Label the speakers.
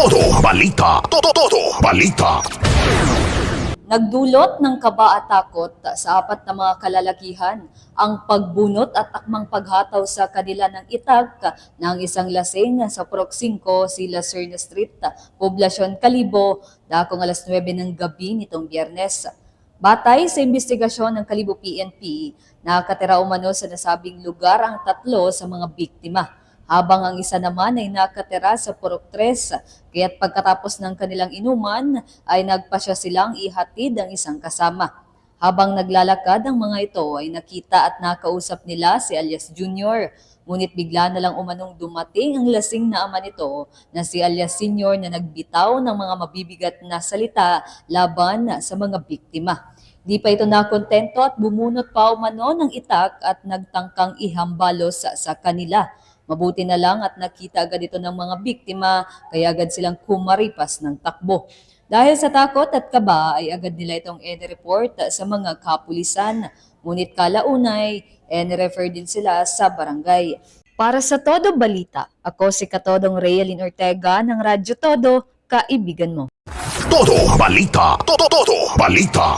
Speaker 1: Todo balita. Todo balita.
Speaker 2: Nagdulot ng kaba at takot sa apat na mga kalalakihan ang pagbunot at akmang paghataw sa kanila ng itak ng isang lasing sa Purok 5, Sila Serna Street, Poblasyon Kalibo, dakong alas 9 ng gabi nitong Biyernes. Batay sa investigasyon ng Kalibo PNP, nakatira umano sa nasabing lugar ang tatlo sa mga biktima, habang ang isa naman ay nakatira sa Purok 3, kaya't pagkatapos ng kanilang inuman ay nagpasya silang ihatid ang isang kasama. Habang naglalakad ang mga ito ay nakita at nakausap nila si Alias Jr. Ngunit bigla na lang umanong dumating ang lasing na ama nito na si Alias Sr. na nagbitaw ng mga mabibigat na salita laban sa mga biktima. Di pa ito nakontento at bumunot pa umano ng itak at nagtangkang ihambalos sa kanila. Mabuti na lang at nakita agad ito ng mga biktima kaya agad silang kumaripas ng takbo. Dahil sa takot at kaba ay agad nila itong report sa mga kapulisan. Ngunit kalaunay, refer din sila sa barangay. Para sa Todo Balita, ako si Katodong Realin Ortega ng Radyo Todo, kaibigan mo.
Speaker 1: Todo balita. Todo balita.